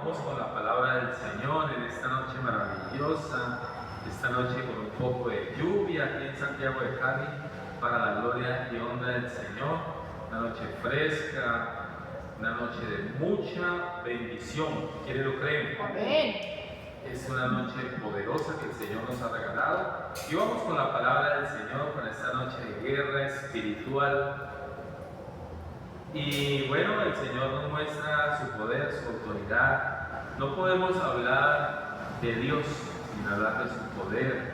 Vamos con la palabra del Señor en esta noche maravillosa, esta noche con un poco de lluvia aquí en Santiago de Cali, para la gloria y honra del Señor. Una noche fresca, una noche de mucha bendición. ¿Quiere lo creen? Amén. Es una noche poderosa que el Señor nos ha regalado. Y vamos con la palabra del Señor, con esta noche de guerra espiritual. Y bueno, el Señor nos muestra su poder, su autoridad. No podemos hablar de Dios sin hablar de su poder,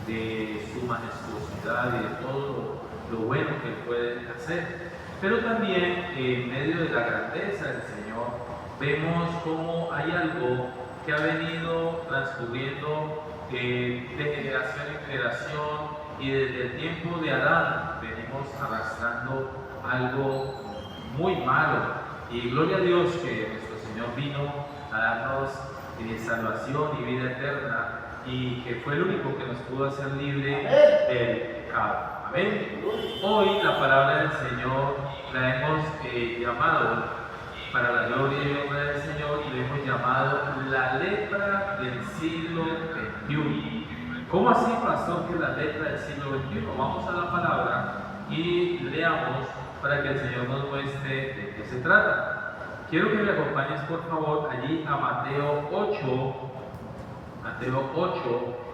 de su majestuosidad y de todo lo bueno que Él puede hacer. Pero también en medio de la grandeza del Señor vemos cómo hay algo que ha venido transcurriendo de generación en generación, y desde el tiempo de Adán venimos arrastrando algo muy malo, y gloria a Dios que nuestro Señor vino a darnos salvación y vida eterna, y que fue el único que nos pudo hacer libre del pecado. Amén. Hoy la palabra del Señor la hemos llamado, para la gloria y honra del Señor, y le hemos llamado la lepra del siglo XXI. ¿Cómo así, pastor, que la lepra del siglo XXI? Vamos a la palabra y leamos para que el Señor nos muestre de qué se trata. Quiero que me acompañes, por favor, allí a Mateo 8,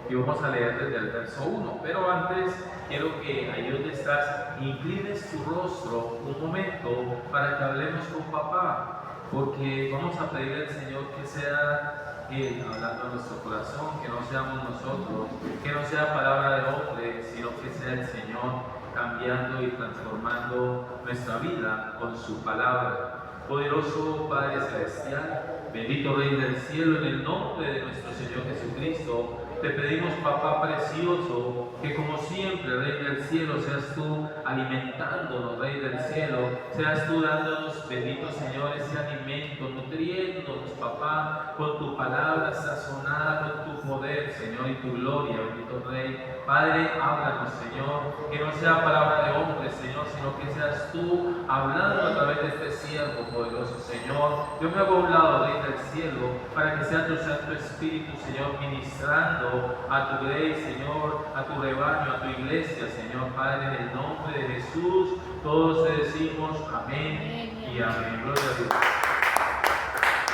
y vamos a leer desde el verso 1. Pero antes, quiero que ahí donde estás, inclines tu rostro un momento para que hablemos con papá, porque vamos a pedirle al Señor que sea Él hablando a nuestro corazón, que no seamos nosotros, que no sea palabra de hombre, sino que sea el Señor cambiando y transformando nuestra vida con su palabra. Poderoso Padre Celestial, bendito Rey del Cielo, en el nombre de nuestro Señor Jesucristo, te pedimos, papá precioso, que como siempre, Rey del Cielo, seas tú alimentándonos, Rey del Cielo, seas tú dándonos, bendito Señor, ese alimento, nutriéndonos, papá, con tu palabra sazonada, con tu poder, Señor, y tu gloria, bendito Rey. Padre, háblanos, Señor, que no sea palabra de hombre, Señor, sino que seas tú hablando a través de este siervo poderoso, Señor. Yo me hago a un lado, Rey del Cielo, para que sea tu Santo Espíritu, Señor, ministrando a tu Rey, Señor, a tu rebaño, a tu iglesia, Señor. Padre, en el nombre de Jesús, todos te decimos amén y amén. Gloria a Dios.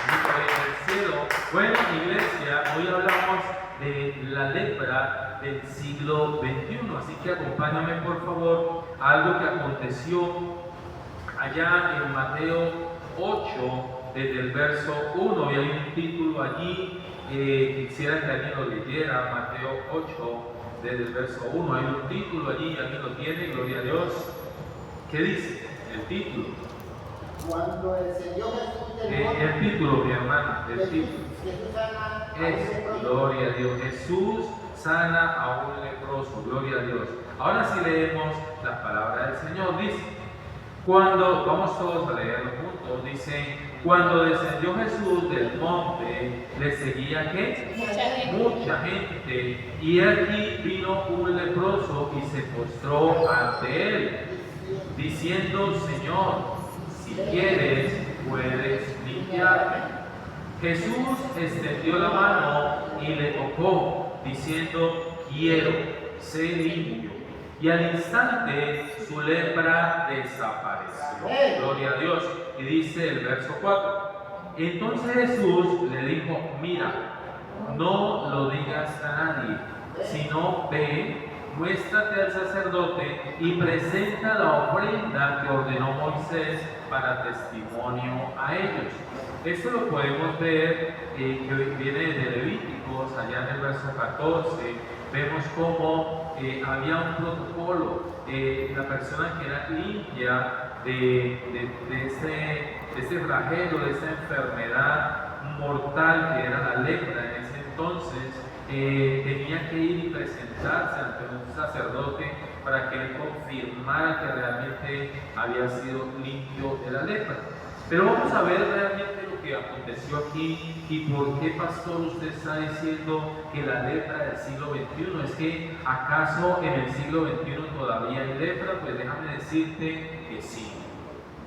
Bendito Rey del Cielo. Bueno, iglesia, hoy hablamos de la lepra del siglo XXI, así que acompáñame, por favor, a algo que aconteció allá en Mateo 8, desde el verso 1, y hay un título allí. Quisiera que alguien lo leyera. Mateo 8, desde el verso 1, hay un título allí, alguien lo tiene, gloria a Dios. ¿Qué dice el título? Cuando el Señor Jesús El título, mi hermana, el título es gloria a Dios. Jesús sana a un leproso, gloria a Dios. Ahora sí leemos la palabra del Señor. Dice, vamos todos a leerlo juntos, dice, cuando descendió Jesús del monte, le seguía ¿qué? Mucha gente. Y aquí vino un leproso y se postró ante él, diciendo, Señor, si quieres, puedes limpiarme. Jesús extendió la mano y le tocó, diciendo, quiero, sé limpio. Y al instante su lepra desapareció. Gloria a Dios. Y dice el verso 4. Entonces Jesús le dijo, mira, no lo digas a nadie, sino ve, muéstrate al sacerdote y presenta la ofrenda que ordenó Moisés para testimonio a ellos. Esto lo podemos ver, que viene de Levíticos, allá en el verso 14. Vemos cómo había un protocolo. La persona que era limpia de ese flagelo, de esa enfermedad mortal que era la lepra en ese entonces, tenía que ir y presentarse ante un sacerdote para que él confirmara que realmente había sido limpio de la lepra. Pero vamos a ver realmente lo que aconteció aquí y por qué, pastor, usted está diciendo que la lepra del siglo XXI. ¿Es que acaso en el siglo XXI todavía hay lepra? Pues déjame decirte que sí,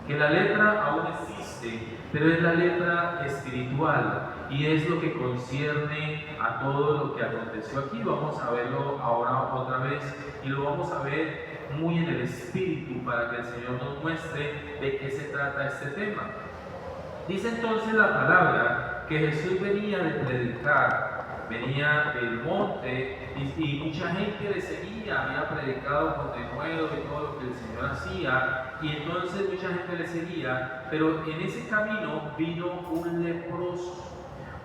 que la lepra aún existe, pero es la lepra espiritual y es lo que concierne a todo lo que aconteció aquí. Vamos a verlo ahora otra vez y lo vamos a ver muy en el espíritu para que el Señor nos muestre de qué se trata este tema. Dice entonces la palabra que Jesús venía de predicar, venía del monte y mucha gente le seguía, había predicado con denuedo y todo lo que el Señor hacía, y entonces mucha gente le seguía, pero en ese camino vino un leproso,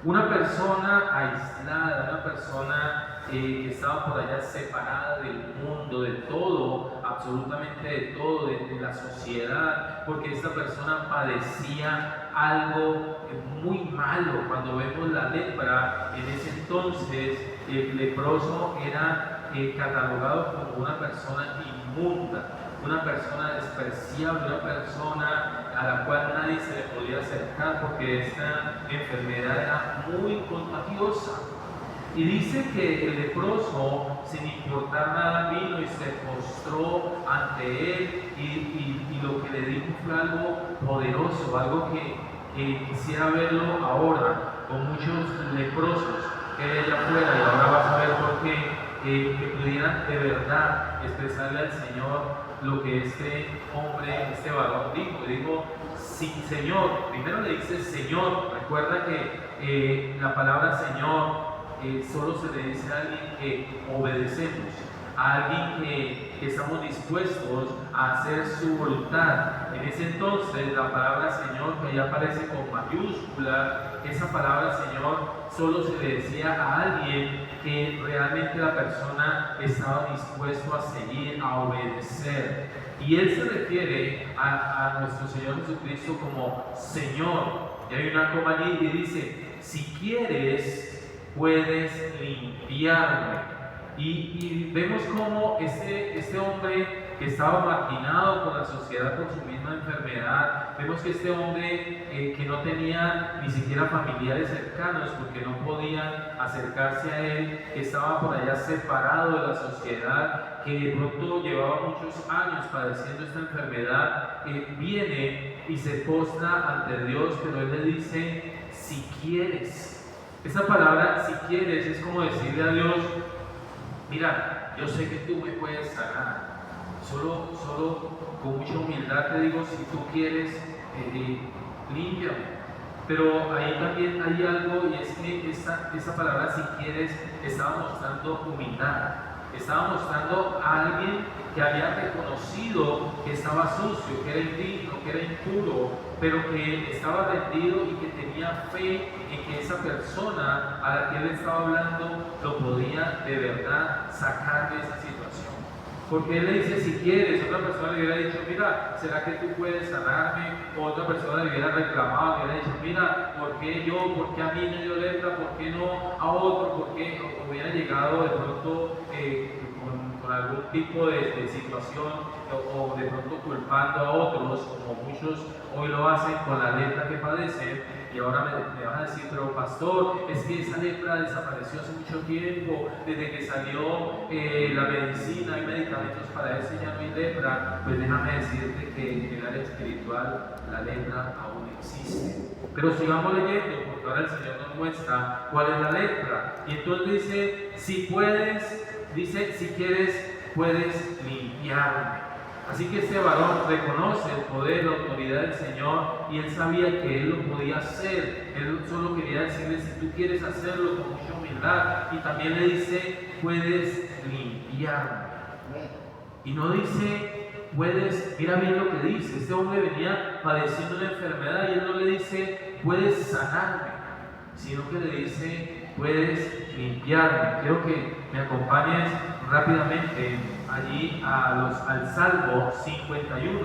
una persona aislada, una persona que estaba por allá separada del mundo, de todo, absolutamente de todo, de la sociedad, porque esta persona padecía algo muy malo. Cuando vemos la lepra, en ese entonces el leproso era catalogado como una persona inmunda, una persona despreciable, una persona a la cual nadie se le podía acercar porque esta enfermedad era muy contagiosa. Y dice que el leproso, sin importar nada, vino y se postró ante él y lo que le dijo fue algo poderoso, algo que quisiera verlo ahora con muchos leprosos que hay allá afuera, y ahora vas a ver por qué, que pudieran de verdad expresarle al Señor lo que este hombre, este varón dijo, sí, Señor. Primero le dice Señor. Recuerda que la palabra Señor solo se le dice a alguien que obedecemos, a alguien que estamos dispuestos a hacer su voluntad. En ese entonces la palabra Señor, que ya aparece con mayúscula, esa palabra Señor solo se le decía a alguien que realmente la persona estaba dispuesto a seguir, a obedecer. Y él se refiere a nuestro Señor Jesucristo como Señor. Y hay una coma allí y dice, si quieres, puedes limpiarme. Y vemos cómo este hombre que estaba marginado por la sociedad por su misma enfermedad, vemos que este hombre que no tenía ni siquiera familiares cercanos porque no podían acercarse a él, que estaba por allá separado de la sociedad, que de pronto llevaba muchos años padeciendo esta enfermedad, viene y se postra ante Dios, pero él le dice, si quieres. Esa palabra, si quieres, es como decirle a Dios, mira, yo sé que tú me puedes sanar, solo con mucha humildad te digo, si tú quieres, límpiame. Pero ahí también hay algo, y es que esa palabra, si quieres, estaba mostrando humildad, estaba mostrando a alguien que había reconocido que estaba sucio, que era indigno, que era impuro, pero que estaba rendido y que tenía fe en que esa persona a la que él estaba hablando lo podía de verdad sacar de esa situación. Porque él le dice, si quieres, otra persona le hubiera dicho, mira, ¿será que tú puedes sanarme? O otra persona le hubiera reclamado, le hubiera dicho, mira, ¿por qué yo? ¿Por qué a mí me dio lepra? ¿Por qué no a otro? ¿Por qué? O hubiera llegado de pronto con algún tipo de situación o de pronto culpando a otros, como muchos hoy lo hacen con la lepra que padecen. Y ahora me vas a decir, pero pastor, es que esa lepra desapareció hace mucho tiempo, desde que salió la medicina, hay medicamentos para eso, ya no hay lepra. Pues déjame decirte que en el área espiritual la lepra aún existe. Pero sigamos leyendo, porque ahora el Señor nos muestra cuál es la lepra. Y entonces dice, si puedes, dice, si quieres, puedes limpiarme. Así que este varón reconoce el poder, la autoridad del Señor, y él sabía que él lo podía hacer. Él solo quería decirle, si tú quieres hacerlo con mucha humildad. Y también le dice, puedes limpiarme. Y no dice, puedes, mira bien lo que dice. Este hombre venía padeciendo una enfermedad y él no le dice, puedes sanarme, sino que le dice, puedes limpiarme. Quiero que me acompañes rápidamente allí al Salmo 51,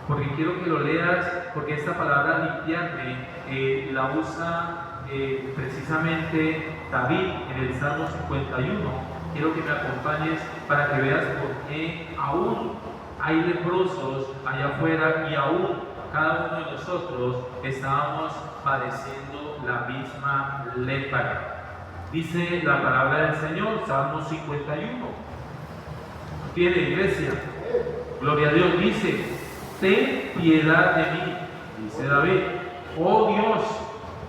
porque quiero que lo leas, porque esta palabra limpiarme la usa precisamente David en el Salmo 51. Quiero que me acompañes para que veas por qué aún hay leprosos allá afuera y aún cada uno de nosotros estábamos padeciendo la misma lepra. Dice la palabra del Señor, Salmo 51. Tiene iglesia, gloria a Dios, dice, ten piedad de mí, dice David, oh Dios,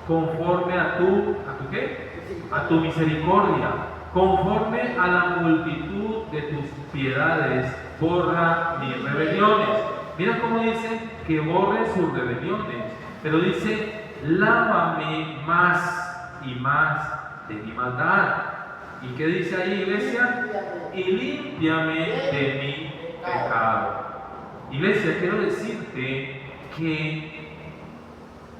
conforme a tu ¿qué? A tu misericordia, conforme a la multitud de tus piedades, borra mis rebeliones. Mira cómo dice que borre sus rebeliones, pero dice, lávame más y más de mi maldad. ¿Y qué dice ahí, iglesia? Y límpiame de mi pecado. Iglesia, quiero decirte que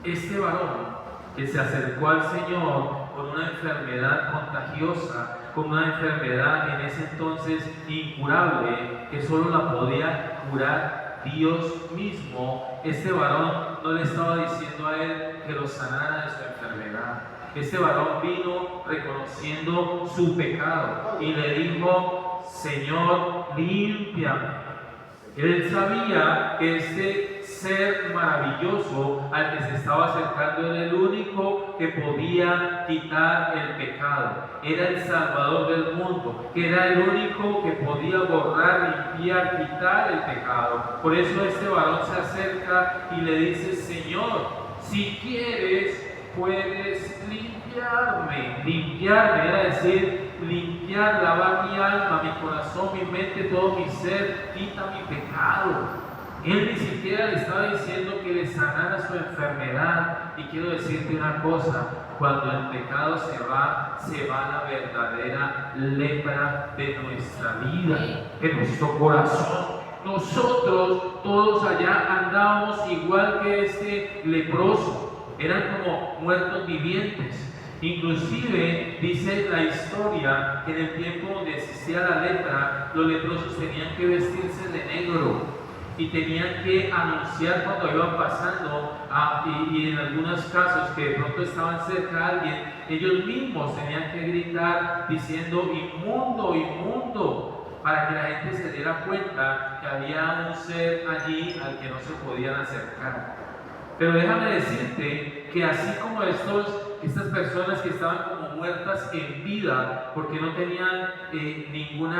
este varón que se acercó al Señor con una enfermedad contagiosa, con una enfermedad en ese entonces incurable, que solo la podía curar Dios mismo, este varón no le estaba diciendo a él que lo sanara de su enfermedad. Este varón vino reconociendo su pecado y le dijo, Señor, límpiame. Él sabía que este ser maravilloso al que se estaba acercando era el único que podía quitar el pecado. Era el Salvador del mundo, que era el único que podía borrar, limpiar, quitar el pecado. Por eso este varón se acerca y le dice, Señor, si quieres, puedes limpiarme. Limpiarme era decir, limpiar, lavar mi alma, mi corazón, mi mente, todo mi ser, quita mi pecado. Él ni siquiera le estaba diciendo que le sanara su enfermedad. Y quiero decirte una cosa, cuando el pecado se va la verdadera lepra de nuestra vida, de nuestro corazón. Nosotros todos allá andábamos igual que este leproso, eran como muertos vivientes. Inclusive dice la historia que en el tiempo donde existía la lepra, los leprosos tenían que vestirse de negro y tenían que anunciar cuando iban pasando y en algunos casos que de pronto estaban cerca de alguien, ellos mismos tenían que gritar diciendo inmundo, inmundo, para que la gente se diera cuenta que había un ser allí al que no se podían acercar. Pero déjame decirte que así como estas personas que estaban como muertas en vida porque no tenían ningún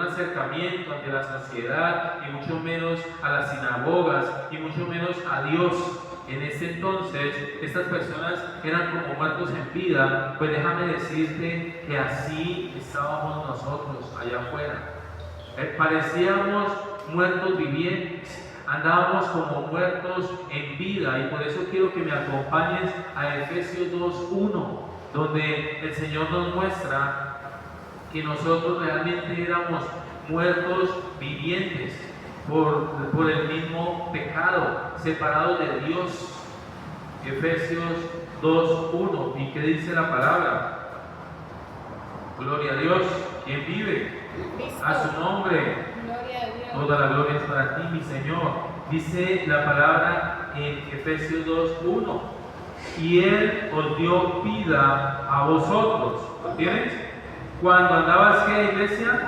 acercamiento ante la sociedad, y mucho menos a las sinagogas, y mucho menos a Dios. En ese entonces, estas personas eran como muertos en vida. Pues déjame decirte que así estábamos nosotros allá afuera. Parecíamos muertos vivientes. Andábamos como muertos en vida, y por eso quiero que me acompañes a Efesios 2:1, donde el Señor nos muestra que nosotros realmente éramos muertos vivientes por el mismo pecado, separados de Dios. Efesios 2:1, ¿y qué dice la palabra? Gloria a Dios. ¿Quién vive? A su nombre. Toda la gloria es para ti, mi Señor. Dice la palabra en Efesios 2:1, y Él os dio vida a vosotros. ¿Lo tienes? Cuando andabas, ¿qué, iglesia?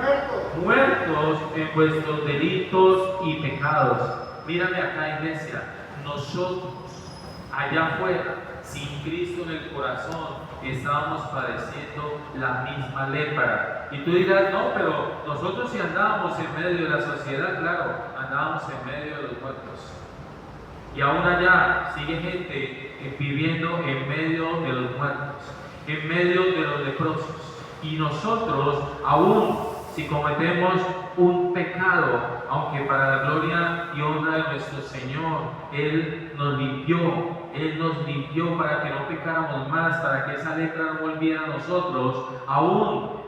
Muertos en vuestros delitos y pecados. Mírame acá, iglesia. Nosotros, allá afuera, sin Cristo en el corazón, estábamos padeciendo la misma lepra. Y tú dirás, no, pero nosotros sí andábamos en medio de la sociedad. Claro, andábamos en medio de los muertos. Y aún allá sigue gente viviendo en medio de los muertos, en medio de los leprosos. Y nosotros, aún si cometemos un pecado, aunque para la gloria y honra de nuestro Señor, Él nos limpió para que no pecáramos más, para que esa lepra no volviera a nosotros,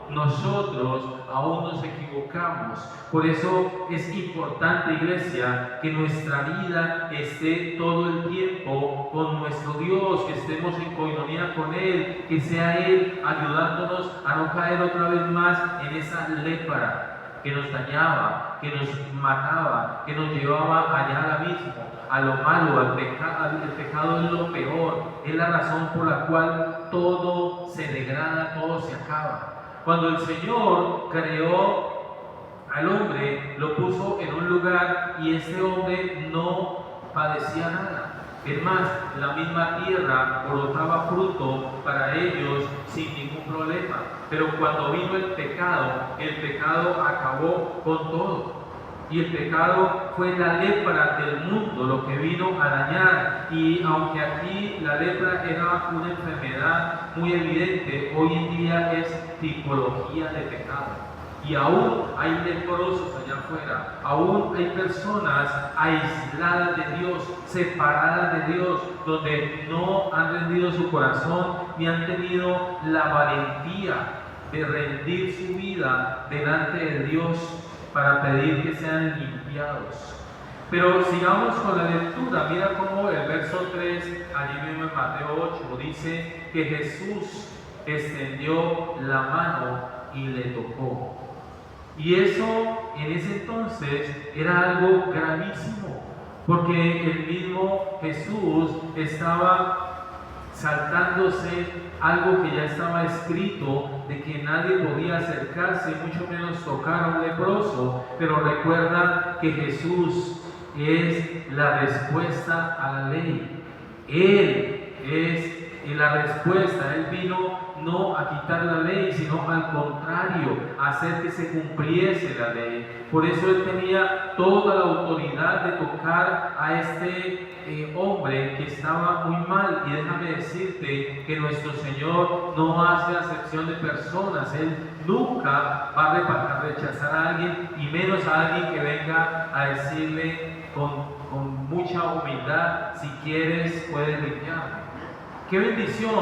nosotros nos equivocamos. Por eso es importante, iglesia, que nuestra vida esté todo el tiempo con nuestro Dios, que estemos en coinonía con Él, que sea Él ayudándonos a no caer otra vez más en esa lepra que nos dañaba, que nos mataba, que nos llevaba allá al abismo, a lo malo, al pecado. El pecado es lo peor, es la razón por la cual todo se degrada, todo se acaba. Cuando el Señor creó al hombre, lo puso en un lugar y ese hombre no padecía nada. Es más, la misma tierra brotaba fruto para ellos sin ningún problema. Pero cuando vino el pecado acabó con todo. Y el pecado fue la lepra del mundo, lo que vino a dañar. Y aunque aquí la lepra era una enfermedad muy evidente, hoy en día es tipología de pecado. Y aún hay leprosos allá afuera, aún hay personas aisladas de Dios, separadas de Dios, donde no han rendido su corazón ni han tenido la valentía de rendir su vida delante de Dios para pedir que sean limpiados. Pero sigamos con la lectura. Mira cómo el verso 3, allí mismo en Mateo 8, dice que Jesús extendió la mano y le tocó. Y eso en ese entonces era algo gravísimo, porque el mismo Jesús estaba saltándose algo que ya estaba escrito, de que nadie podía acercarse, mucho menos tocar a un leproso. Pero recuerda que Jesús es la respuesta a la ley. Él es la respuesta. Él vino no a quitar la ley, sino al contrario, a hacer que se cumpliese la ley. Por eso él tenía toda la autoridad de tocar a este hombre que estaba muy mal. Y déjame decirte que nuestro Señor no hace acepción de personas. Él nunca va a rechazar a alguien, y menos a alguien que venga a decirle con mucha humildad: si quieres puedes limpiarme. Qué bendición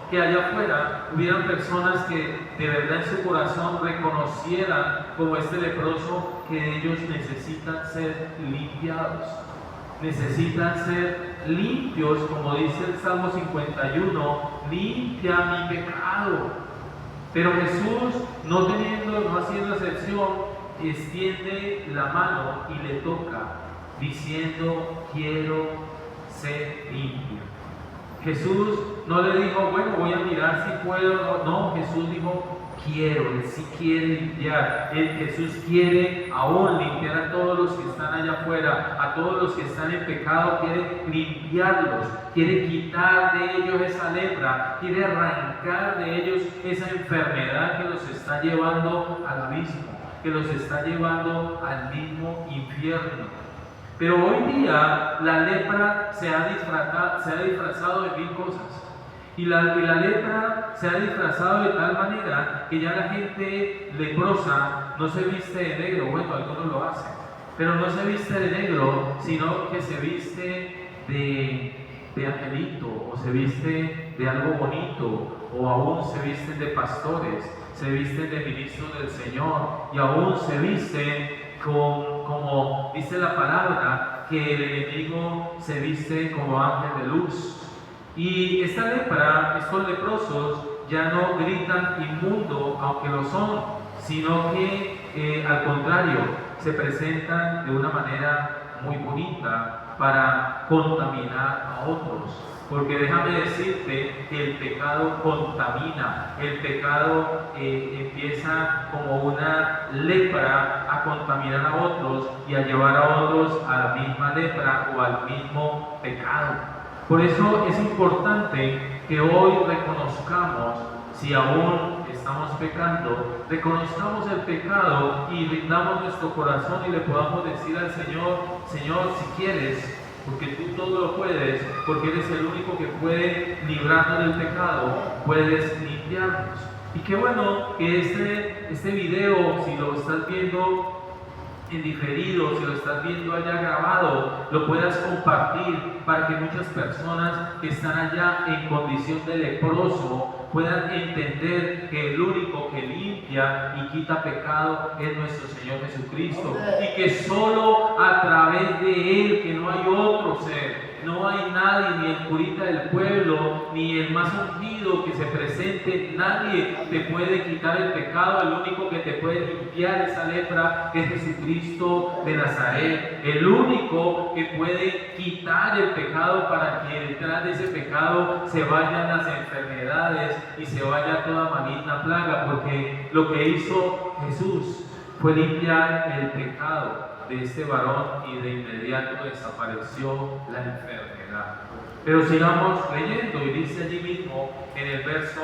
que allá afuera hubieran personas que de verdad en su corazón reconocieran, como este leproso, que ellos necesitan ser limpiados, necesitan ser limpios, como dice el Salmo 51, limpia mi pecado. Pero Jesús, no haciendo excepción, extiende la mano y le toca, diciendo: quiero ser limpio. Jesús no le dijo: bueno, voy a mirar si puedo. No, Jesús dijo: quiero. Él sí quiere limpiar. Jesús quiere aún limpiar a todos los que están allá afuera, a todos los que están en pecado. Quiere limpiarlos, quiere quitar de ellos esa lepra, quiere arrancar de ellos esa enfermedad que los está llevando al abismo, que los está llevando al mismo infierno. Pero hoy día la lepra se ha disfrazado de mil cosas. Y la lepra se ha disfrazado de tal manera que ya la gente leprosa no se viste de negro. Bueno, algunos lo hacen, pero no se viste de negro, sino que se viste de angelito, o se viste de algo bonito, o aún se visten de pastores, se visten de ministros del Señor, y aún se visten como dice la palabra, que el enemigo se viste como ángel de luz. Y esta lepra, estos leprosos, ya no gritan inmundo, aunque lo son, sino que al contrario, se presentan de una manera muy bonita para contaminar a otros. Porque déjame decirte que el pecado contamina, el pecado empieza como una lepra a contaminar a otros y a llevar a otros a la misma lepra o al mismo pecado. Por eso es importante que hoy reconozcamos, si aún estamos pecando, reconozcamos el pecado y rindamos nuestro corazón y le podamos decir al Señor: Señor, si quieres, porque tú todo lo puedes, porque eres el único que puede librarnos del pecado, puedes limpiarnos. Y qué bueno que este video, si lo estás viendo en diferido, si lo estás viendo allá grabado, lo puedas compartir para que muchas personas que están allá en condición de leproso puedan entender que el único que limpia y quita pecado es nuestro Señor Jesucristo, y que solo a través de Él, que no hay otro ser, no hay nadie, ni el curita del pueblo, ni el más ungido que se presente, nadie te puede quitar el pecado. El único que te puede limpiar esa lepra es Jesucristo de Nazaret, el único que puede quitar el pecado para que detrás de ese pecado se vayan las enfermedades y se vaya toda maligna plaga, porque lo que hizo Jesús fue limpiar el pecado de este varón y de inmediato desapareció la enfermedad. Pero sigamos leyendo, y dice allí mismo en el verso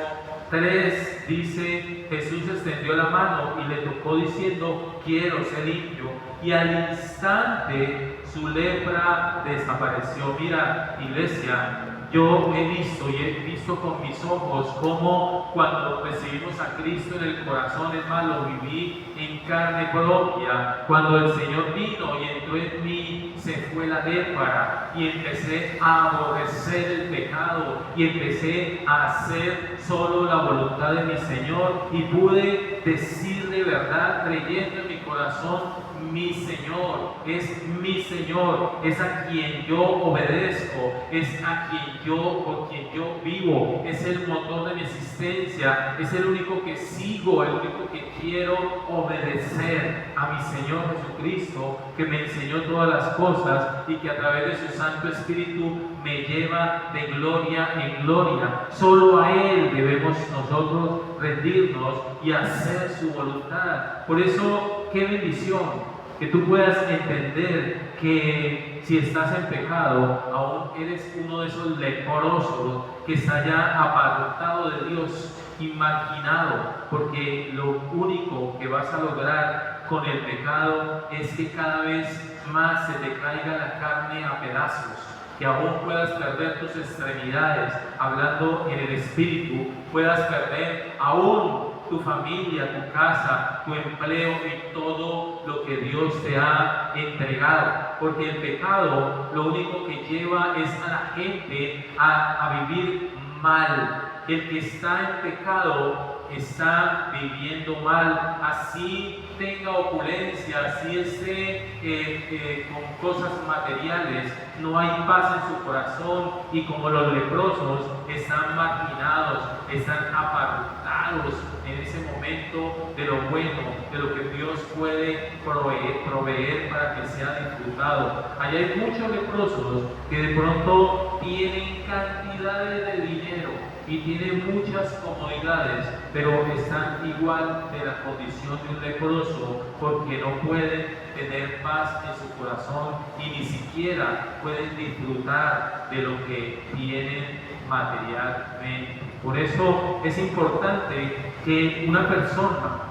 3 dice, Jesús extendió la mano y le tocó diciendo, quiero ser limpio. Y al instante su lepra desapareció. Mira, iglesia, yo he visto con mis ojos cómo cuando recibimos a Cristo en el corazón, es más, lo viví en carne propia. Cuando el Señor vino y entró en mí, se fue la lepra y empecé a aborrecer el pecado y empecé a hacer solo la voluntad de mi Señor y pude decir de verdad, creyendo en mi corazón, mi Señor, es mi Señor, es a quien yo obedezco, es a quien por quien yo vivo, es el motor de mi existencia, es el único que sigo, el único que quiero obedecer, a mi Señor Jesucristo, que me enseñó todas las cosas y que a través de su Santo Espíritu me lleva de gloria en gloria. Solo a Él debemos nosotros rendirnos y hacer su voluntad. Por eso, qué bendición que tú puedas entender que si estás en pecado, aún eres uno de esos leprosos que está ya apartado de Dios y marginado, porque lo único que vas a lograr con el pecado es que cada vez más se te caiga la carne a pedazos, que aún puedas perder tus extremidades, hablando en el espíritu, puedas perder aún tu familia, tu casa, tu empleo y todo lo que Dios te ha entregado. Porque el pecado lo único que lleva es a la gente a vivir mal. El que está en pecado está viviendo mal, así tenga opulencia, así esté con cosas materiales, no hay paz en su corazón y como los leprosos están marginados, están apartados en ese momento de lo bueno, de lo que Dios puede proveer para que sea disfrutado. Allá hay muchos leprosos que de pronto tienen cantidades de dinero y tienen muchas comodidades, pero están igual de la condición de un leproso porque no pueden tener paz en su corazón y ni siquiera pueden disfrutar de lo que tienen materialmente. Por eso es importante que una persona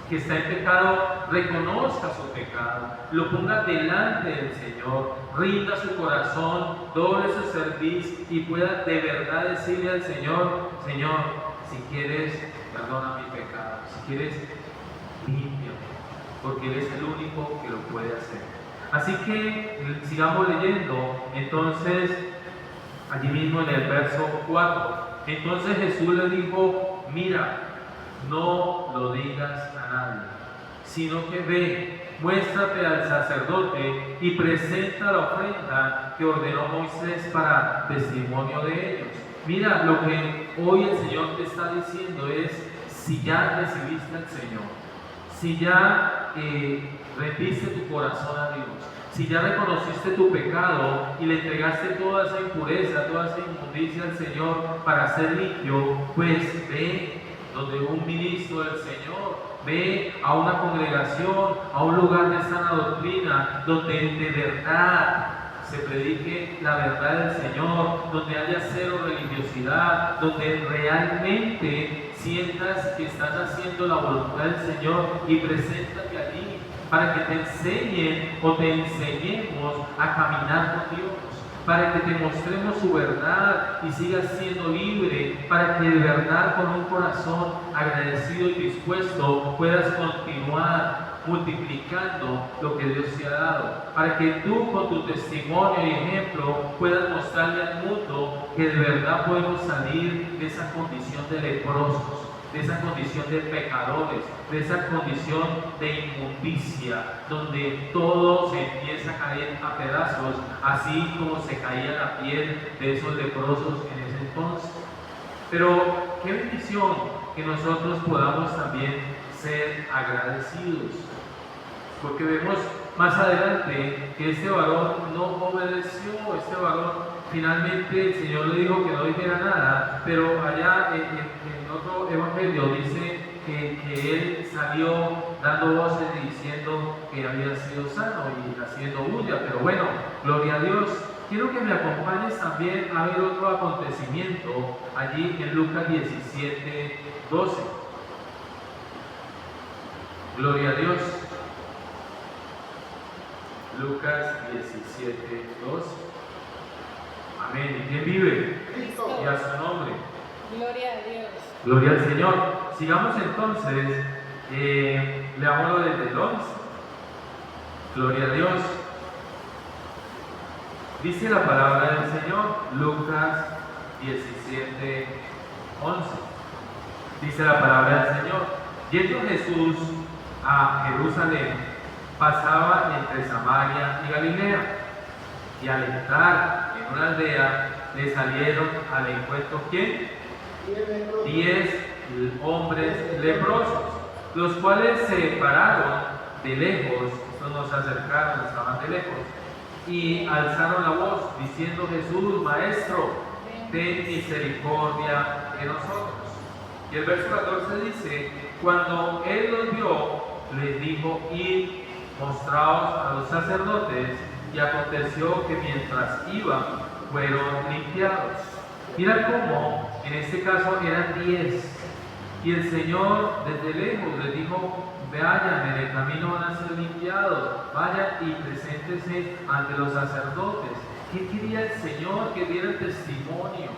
que está en pecado reconozca su pecado, lo ponga delante del Señor, rinda su corazón, doble su cerviz y pueda de verdad decirle al Señor: Señor, si quieres, perdona mi pecado, si quieres, límpiame, porque Él es el único que lo puede hacer. Así que sigamos leyendo, entonces, allí mismo en el verso 4, entonces Jesús le dijo: mira, no lo digas a nadie, sino que ve, muéstrate al sacerdote y presenta la ofrenda que ordenó Moisés para testimonio de ellos. Mira, lo que hoy el Señor te está diciendo es: si ya recibiste al Señor, si ya rendiste tu corazón a Dios, si ya reconociste tu pecado y le entregaste toda esa impureza, toda esa inmundicia al Señor para ser limpio, pues ve donde un ministro del Señor, ve a una congregación, a un lugar de sana doctrina, donde de verdad se predique la verdad del Señor, donde haya cero religiosidad, donde realmente sientas que estás haciendo la voluntad del Señor, y preséntate allí para que te enseñen o te enseñemos a caminar con Dios, para que te mostremos su verdad y sigas siendo libre, para que de verdad con un corazón agradecido y dispuesto puedas continuar multiplicando lo que Dios te ha dado, para que tú con tu testimonio y ejemplo puedas mostrarle al mundo que de verdad podemos salir de esa condición de leprosos, de esa condición de pecadores, de esa condición de inmundicia, donde todo se empieza a caer a pedazos, así como se caía la piel de esos leprosos en ese entonces. Pero qué bendición que nosotros podamos también ser agradecidos, porque vemos más adelante que este varón no obedeció, este varón finalmente el Señor le dijo que no dijera nada, pero allá en otro evangelio dice que él salió dando voces y diciendo que había sido sano y haciendo bulla. Pero bueno, gloria a Dios, quiero que me acompañes también a ver otro acontecimiento allí en Lucas 17, 12. Gloria a Dios. Lucas 17, 12. Amén. ¿Y quién vive? Cristo. Y a su nombre. Gloria a Dios. Gloria al Señor. Sigamos entonces, leámoslo desde el 11. Gloria a Dios. Dice la palabra del Señor, Lucas 17, 11. Dice la palabra del Señor: yendo Jesús a Jerusalén, pasaba entre Samaria y Galilea, y al entrar en una aldea, le salieron al encuentro, ¿quién? 10 hombres leprosos, los cuales se pararon de lejos, estos no se acercaron, estaban de lejos, y alzaron la voz, diciendo: Jesús, Maestro, ten misericordia de nosotros. Y el verso 14 dice: cuando él los vio, les dijo: id, mostraos a los sacerdotes. Y aconteció que mientras iban, fueron limpiados. Mira cómo en este caso eran 10. Y el Señor desde lejos les dijo: vayan, en el camino van a ser limpiados, vayan y preséntense ante los sacerdotes. ¿Qué quería el Señor? Que dieran testimonio,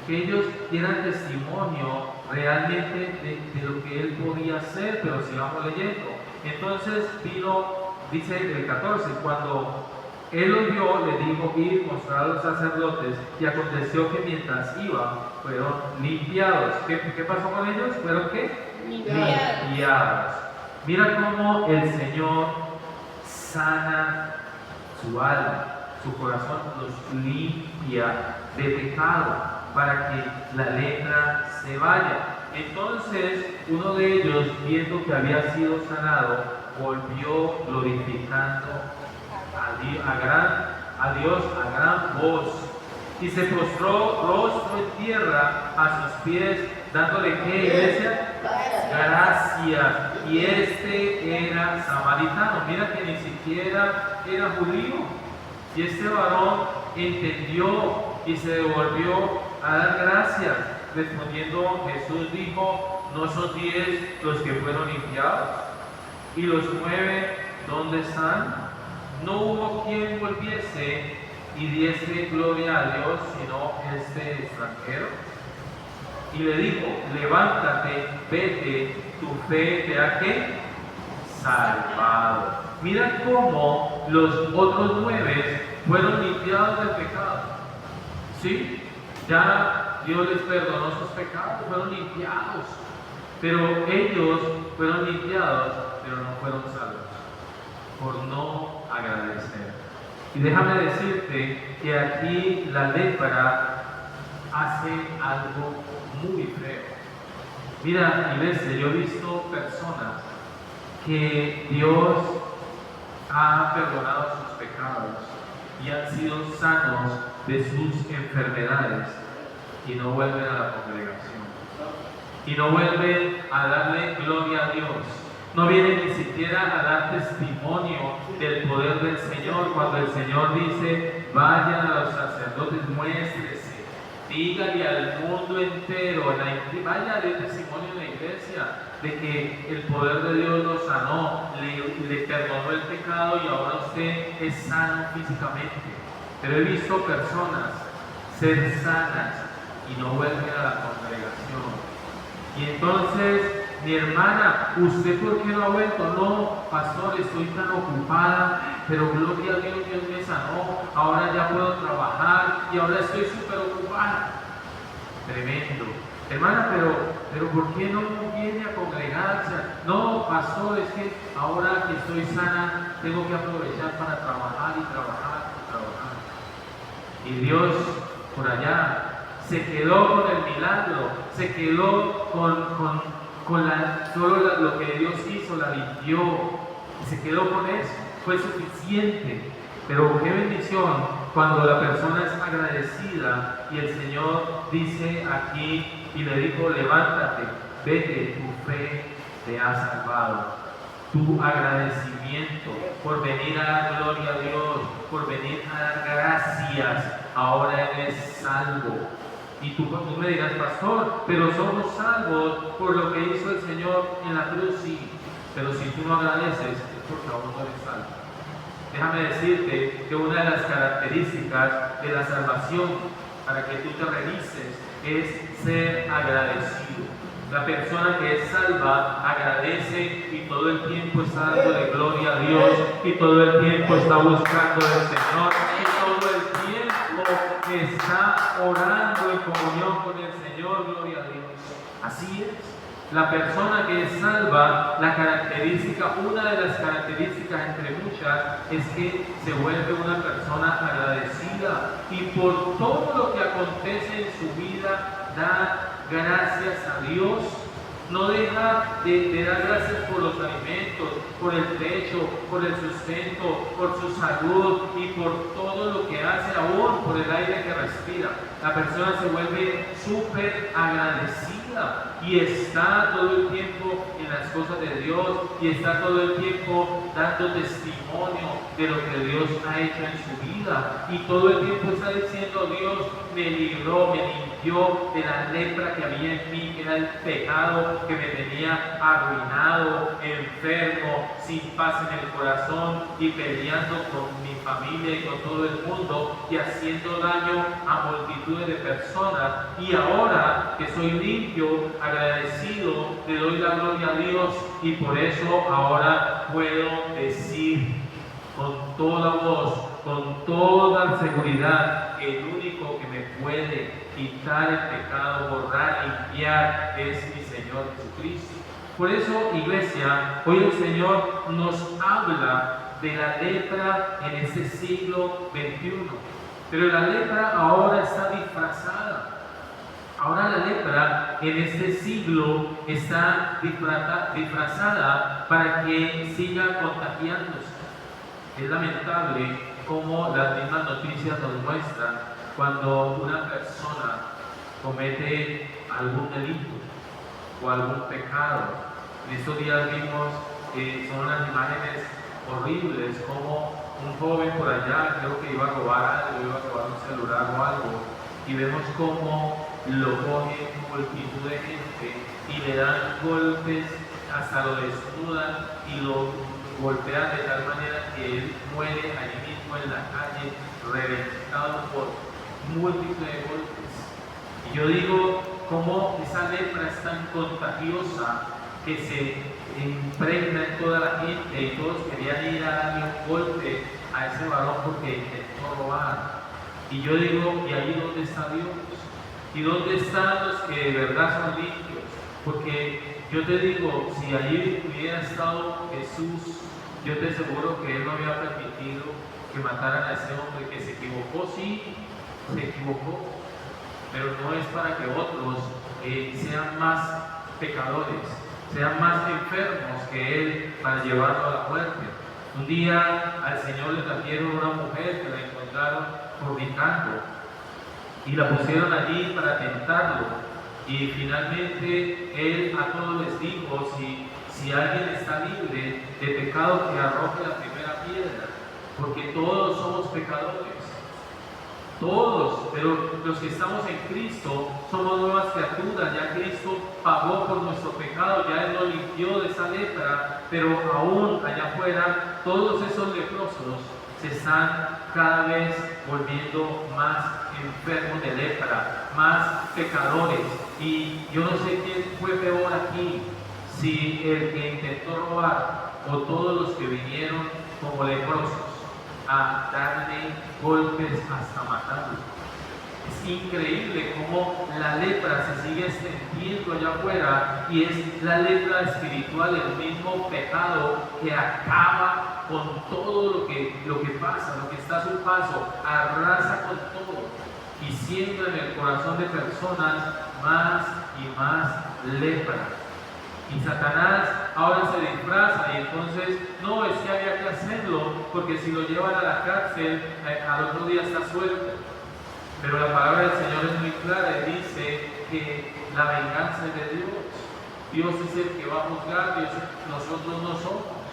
que ellos dieran testimonio realmente de lo que Él podía hacer. Pero sigamos leyendo. Entonces vino, dice el 14, cuando Él los vio, le dijo: ir, mostrar a los sacerdotes. Y aconteció que mientras iban, fueron limpiados. ¿Qué pasó con ellos? ¿Fueron qué? Limpiados. Mira cómo el Señor sana su alma, su corazón, los limpia de pecado para que la lepra se vaya. Entonces uno de ellos, viendo que había sido sanado, volvió glorificando a Dios a gran voz, y se postró rostro en tierra a sus pies, dándole ¿qué, iglesia? Gracias. Y este era samaritano. Mira que ni siquiera era judío. Y este varón entendió y se devolvió a dar gracias. Respondiendo, Jesús dijo: no son 10 los que fueron limpiados, y los 9, ¿dónde están? No hubo quien volviese y diese gloria a Dios, sino este extranjero. Y le dijo: levántate, vete, tu fe te ha ¿qué? Salvado. Mira cómo los otros 9 fueron limpiados del pecado. ¿Sí? Ya Dios les perdonó sus pecados, fueron limpiados. Pero ellos fueron limpiados, pero no fueron salvos, por no agradecer. Y déjame decirte que aquí la lepra hace algo muy feo. Mira, iglesia, yo he visto personas que Dios ha perdonado sus pecados y han sido sanos de sus enfermedades, y no vuelven a la congregación, y no vuelven a darle gloria a Dios. No vienen ni siquiera a dar testimonio del poder del Señor, cuando el Señor dice: vayan a los sacerdotes, muéstrese, dígale al mundo entero, vaya a dar testimonio en la iglesia de que el poder de Dios lo sanó, le perdonó el pecado y ahora usted es sano físicamente. Pero he visto personas ser sanas y no vuelven a la congregación. Y entonces: mi hermana, ¿usted por qué no ha vuelto? No, pastor, estoy tan ocupada, pero gloria a Dios, Dios me sanó, ahora ya puedo trabajar y ahora estoy súper ocupada. Tremendo. Hermana, pero ¿por qué no viene a congregarse? No, pastor, es que ahora que estoy sana, tengo que aprovechar para trabajar y trabajar y trabajar. Y Dios, por allá, se quedó con el milagro, se quedó con solo lo que Dios hizo, la limpió, y se quedó con eso, fue suficiente. Pero qué bendición cuando la persona es agradecida, y el Señor dice aquí, y le dijo: levántate, vete, tu fe te ha salvado. tu agradecimiento por venir a dar gloria a Dios, por venir a dar gracias. Ahora eres salvo. Y tú me dirás, pastor, pero somos salvos por lo que hizo el Señor en la cruz, sí. Pero si tú no agradeces, es porque aún no eres salvo. Déjame decirte que una de las características de la salvación, para que tú te revises, es ser agradecido. La persona que es salva agradece y todo el tiempo está dándole gloria a Dios y todo el tiempo está buscando al Señor y todo el tiempo está orando en comunión con el Señor, gloria a Dios. Así es. La persona que es salva, la característica, una de las características entre muchas, es que se vuelve una persona agradecida y por todo lo que acontece en su vida da gracias a Dios. No deja de dar gracias por los alimentos, por el techo, por el sustento, por su salud y por todo lo que hace, aún por el aire que respira. La persona se vuelve súper agradecida y está todo el tiempo en las cosas de Dios y está todo el tiempo dando testimonio de lo que Dios ha hecho en su vida y todo el tiempo está diciendo: Dios me libró, me limpió de la lepra que había en mí, que era el pecado que me tenía arruinado, enfermo, sin paz en el corazón y peleando con mi familia y con todo el mundo y haciendo daño a multitudes de personas. Y ahora que soy limpio, agradecido, le doy la gloria a Dios y por eso ahora puedo decir con toda voz, con toda seguridad, que el único que me puede quitar el pecado, borrar, limpiar, es mi Señor Jesucristo. Por eso, iglesia, hoy el Señor nos habla de la lepra en este siglo XXI. Pero la lepra ahora está disfrazada. Ahora la lepra en este siglo está disfrazada para que siga contagiándose. Es lamentable cómo las mismas noticias nos muestran cuando una persona comete algún delito o algún pecado. En estos días vimos, son unas imágenes horribles, como un joven por allá, creo que iba a robar algo, iba a robar un celular o algo, y vemos cómo lo cogen multitud de gente y le dan golpes, hasta lo desnudan y lo golpean de tal manera que él muere allí mismo en la calle, reventado por múltiples de golpes. Y yo digo, cómo esa lepra es tan contagiosa que se impregna en toda la gente y todos querían ir a darle un golpe a ese varón porque intentó robar. Y yo digo, ¿y ahí dónde está Dios? ¿Y dónde están los que de verdad son limpios? Porque yo te digo, si allí hubiera estado Jesús, yo te aseguro que Él no había permitido que mataran a ese hombre que se equivocó, sí, se equivocó, pero no es para que otros sean más pecadores, sean más enfermos que Él para llevarlo a la muerte. Un día al Señor le trajeron una mujer que la encontraron fornicando y la pusieron allí para tentarlo, y finalmente Él a todos les dijo: si alguien está libre de pecado, que arroje la primera piedra, porque todos somos pecadores. Todos, pero los que estamos en Cristo somos nuevas criaturas. Ya Cristo pagó por nuestro pecado, ya Él nos limpió de esa lepra, pero aún allá afuera todos esos leprosos se están cada vez volviendo más enfermos de lepra, más pecadores. Y yo no sé quién fue peor aquí, si el que intentó robar o todos los que vinieron como leprosos a darle golpes hasta matarlo. Es increíble cómo la lepra se sigue extendiendo allá afuera, y es la lepra espiritual, el mismo pecado que acaba con todo lo que pasa, lo que está a su paso, arrasa con todo y siembra en el corazón de personas más y más lepra. Y Satanás ahora se disfraza, y entonces no, es que había que hacerlo porque si lo llevan a la cárcel al otro día está suelto. Pero la palabra del Señor es muy clara y dice que la venganza es de Dios. Dios es el que va a juzgar, nosotros no somos.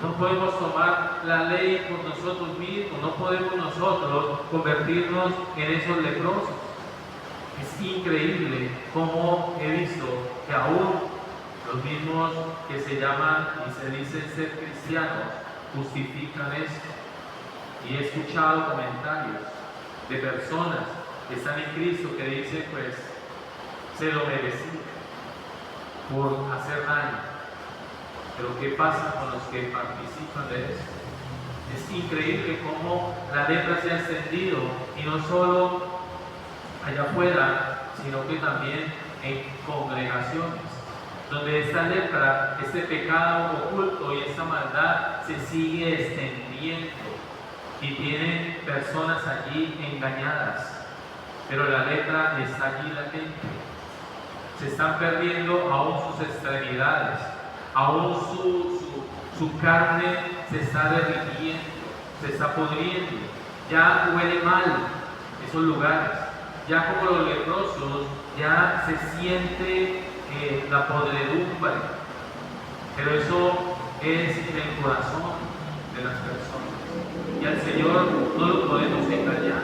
No podemos tomar la ley por nosotros mismos, no podemos nosotros convertirnos en esos leprosos. Es increíble cómo he visto que aún los mismos que se llaman y se dicen ser cristianos justifican esto. Y he escuchado comentarios de personas que están en Cristo que dicen, pues, se lo merecía por hacer daño. Pero ¿qué pasa con los que participan de esto? Es increíble cómo la lepra se ha extendido, y no solo allá afuera, sino que también en congregaciones, donde esta lepra, este pecado oculto y esta maldad se sigue extendiendo, y tienen personas allí engañadas, pero la lepra está allí latente. Se están perdiendo aún sus extremidades, aún su carne se está derritiendo, se está pudriendo, ya huele mal esos lugares, ya como los leprosos, ya se siente la podredumbre, pero eso es en el corazón de las personas, y al Señor no lo podemos engañar.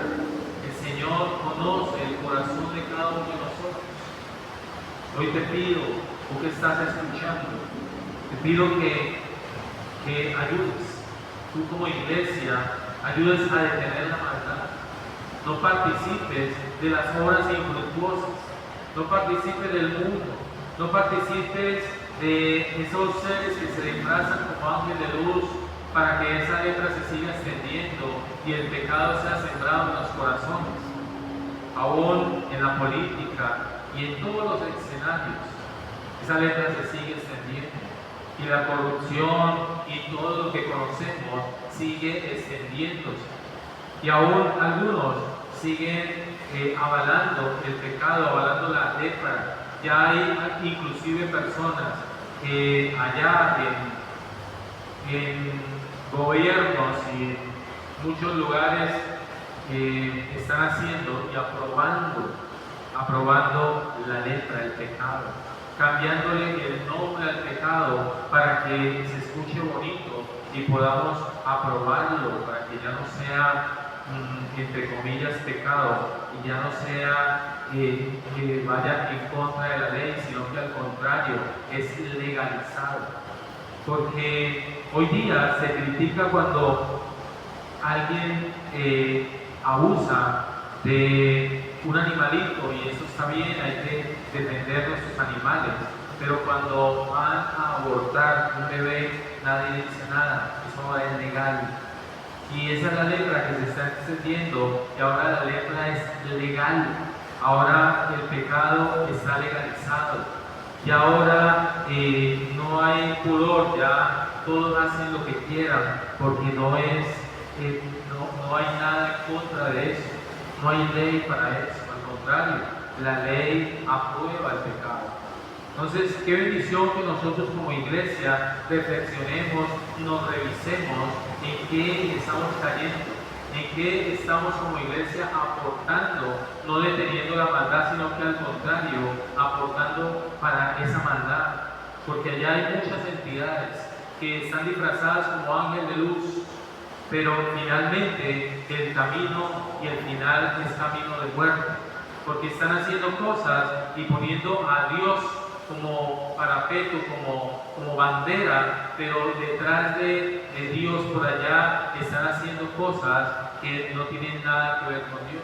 El Señor conoce el corazón de cada uno de nosotros. Hoy te pido, tú que estás escuchando, te pido que ayudes, tú como iglesia, ayudes a detener la maldad. No participes de las obras infructuosas, no participes del mundo, no participes de esos seres que se disfrazan como ángeles de luz para que esa lepra se siga extendiendo y el pecado sea sembrado en los corazones. Aún en la política y en todos los escenarios, esa lepra se sigue extendiendo, y la corrupción y todo lo que conocemos sigue extendiéndose, y aún algunos siguen avalando el pecado, avalando la lepra. Ya hay inclusive personas que allá en gobiernos y en muchos lugares están haciendo y aprobando la lepra, el pecado, cambiándole el nombre al pecado para que se escuche bonito y podamos aprobarlo, para que ya no sea, entre comillas, pecado, y ya no sea que vaya en contra de la ley, sino que al contrario, es legalizado. Porque hoy día se critica cuando alguien abusa de un animalito, y eso está bien, hay que defender nuestros animales, pero cuando van a abortar un bebé nadie dice nada, eso es legal. Y esa es la lepra que se está extendiendo, y ahora la lepra es legal, ahora el pecado está legalizado, y ahora no hay pudor, ya todos hacen lo que quieran, porque no hay nada en contra de eso, no hay ley para eso, al contrario, la ley aprueba el pecado. Entonces, qué bendición que nosotros como iglesia reflexionemos y nos revisemos en qué estamos cayendo, en qué estamos como iglesia aportando, no deteniendo la maldad, sino que al contrario, aportando para esa maldad. Porque allá hay muchas entidades que están disfrazadas como ángel de luz, pero finalmente el camino y el final es camino de muerte, porque están haciendo cosas y poniendo a Dios como parapeto, como bandera, pero detrás de Dios por allá están haciendo cosas que no tienen nada que ver con Dios,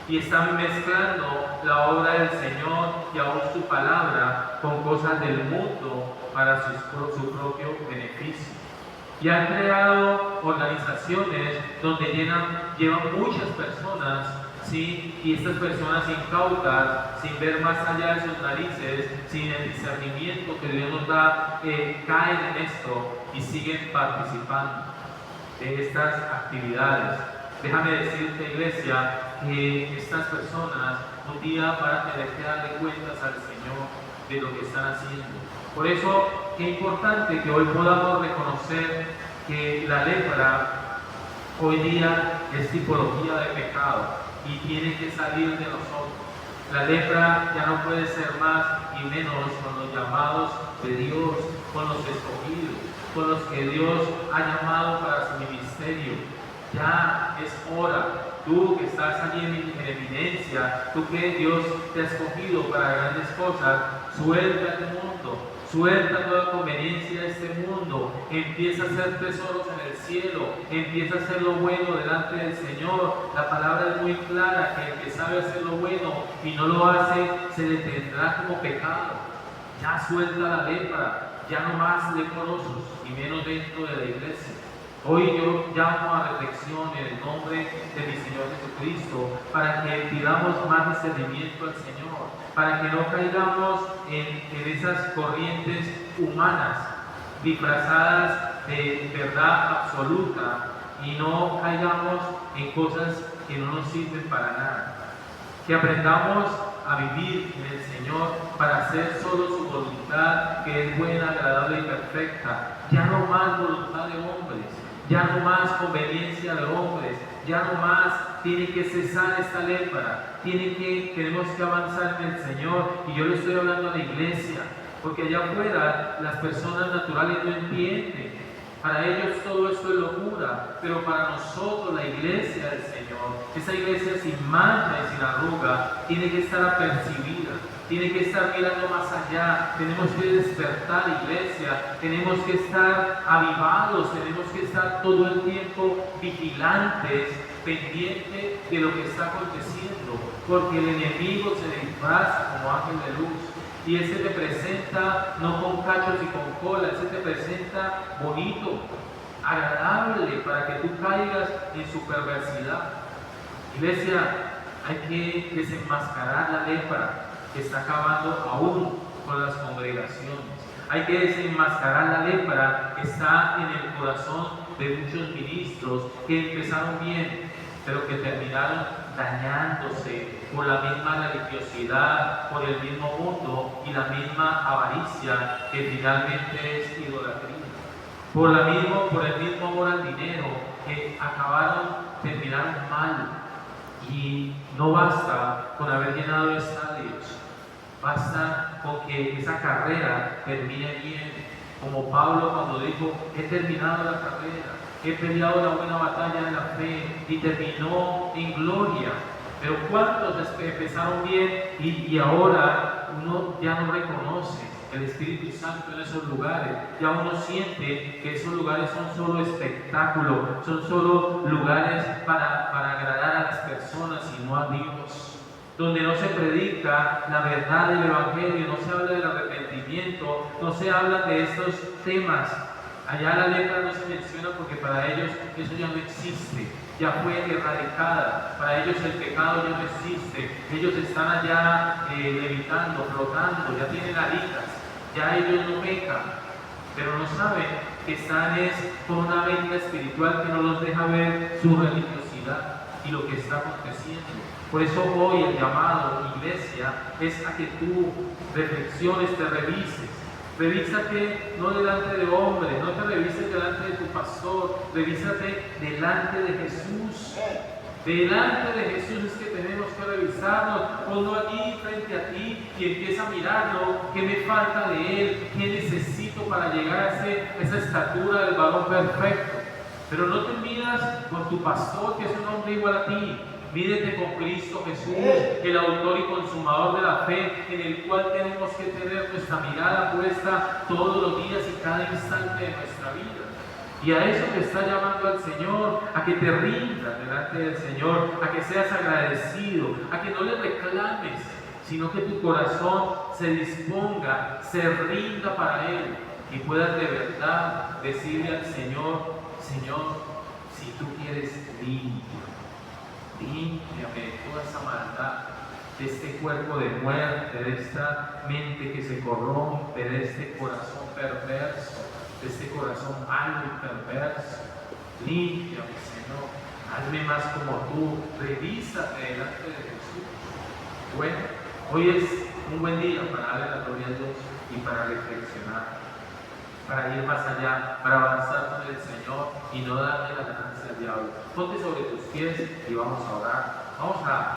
y están mezclando la obra del Señor y aún su palabra con cosas del mundo para su propio beneficio. Y han creado organizaciones donde llevan muchas personas, ¿sí? Y estas personas incautas, sin ver más allá de sus narices, sin el discernimiento que Dios nos da, caen en esto y siguen participando de estas actividades. Déjame decirte, iglesia, que estas personas un día van a tener que darle cuentas al Señor de lo que están haciendo. Por eso, qué importante que hoy podamos reconocer que la lepra hoy día es tipología de pecado y tiene que salir de nosotros. La lepra ya no puede ser más y menos con los llamados de Dios, con los escogidos. con los que Dios ha llamado para su ministerio. Ya es hora. Tú que estás allí en evidencia, tú que Dios te ha escogido para grandes cosas, suelta tu mundo, suelta toda conveniencia de este mundo, empieza a hacer tesoros en el cielo, empieza a hacer lo bueno delante del Señor. La palabra es muy clara, que el que sabe hacer lo bueno y no lo hace, se le tendrá como pecado. Ya suelta la lepra, ya no más leprosos, y menos dentro de la iglesia. Hoy yo llamo a reflexión en el nombre de mi Señor Jesucristo para que pidamos más discernimiento al Señor, para que no caigamos en esas corrientes humanas disfrazadas de verdad absoluta y no caigamos en cosas que no nos sirven para nada. Que aprendamos a vivir en el Señor para hacer solo su voluntad, que es buena, agradable y perfecta. Ya no más voluntad de hombres, ya no más conveniencia de hombres, ya no más tiene que cesar esta lepra, tenemos que avanzar en el Señor. Y yo le estoy hablando a la iglesia, porque allá afuera las personas naturales no entienden. Para ellos todo esto es locura, pero para nosotros la iglesia del Señor, esa iglesia sin mancha y sin arruga, tiene que estar apercibida, tiene que estar mirando más allá. Tenemos que despertar, iglesia, tenemos que estar avivados, tenemos que estar todo el tiempo vigilantes, pendientes de lo que está aconteciendo, porque el enemigo se disfraza como ángel de luz. Y Él se te presenta no con cachos y con cola, Él se te presenta bonito, agradable, para que tú caigas en su perversidad. Iglesia, hay que desenmascarar la lepra que está acabando aún con las congregaciones. Hay que desenmascarar la lepra que está en el corazón de muchos ministros que empezaron bien, pero que terminaron dañándose por la misma religiosidad, por el mismo mundo y la misma avaricia que finalmente es idolatría. Por el mismo amor al dinero que terminaron mal. Y no basta con haber llenado estadios, basta con que esa carrera termine bien. Como Pablo cuando dijo, he terminado la carrera, he peleado la buena batalla de la fe y terminó en gloria. Pero ¿cuántos empezaron bien y ahora uno ya no reconoce el Espíritu Santo en esos lugares? Ya uno siente que esos lugares son solo espectáculo, son solo lugares para agradar a las personas y no a Dios. Donde no se predica la verdad del Evangelio, no se habla del arrepentimiento, no se habla de estos temas. Allá la lepra no se menciona porque para ellos eso ya no existe, ya fue erradicada, para ellos el pecado ya no existe, ellos están allá levitando, flotando, ya tienen alitas, ya ellos no pecan, pero no saben que están con una mente espiritual que no los deja ver su religiosidad y lo que está aconteciendo. Por eso hoy el llamado, iglesia, es a que tú reflexiones, te revises. Revísate no delante de hombres, no te revises delante de tu pastor, revísate delante de Jesús. Delante de Jesús es que tenemos que revisarnos. Ponlo allí frente a ti y empieza a mirarlo. ¿Qué me falta de Él? ¿Qué necesito para llegar a esa estatura del varón perfecto? Pero no te miras con tu pastor, que es un hombre igual a ti. Mídete con Cristo Jesús, el autor y consumador de la fe, en el cual tenemos que tener nuestra mirada puesta todos los días y cada instante de nuestra vida. Y a eso te está llamando el Señor, a que te rindas delante del Señor, a que seas agradecido, a que no le reclames, sino que tu corazón se disponga, se rinda para Él y puedas de verdad decirle al Señor, Señor, si tú quieres, límpiame de toda esa maldad, de este cuerpo de muerte, de esta mente que se corrompe, de este corazón perverso, de este corazón malo y perverso. Límpiame, Señor, hazme más como tú, revísate delante de Jesús. Bueno, hoy es un buen día para darle la gloria a Dios y para reflexionar, para ir más allá, para avanzar con el Señor y no darle la ganancia al diablo. Ponte sobre tus pies y vamos a orar. Vamos a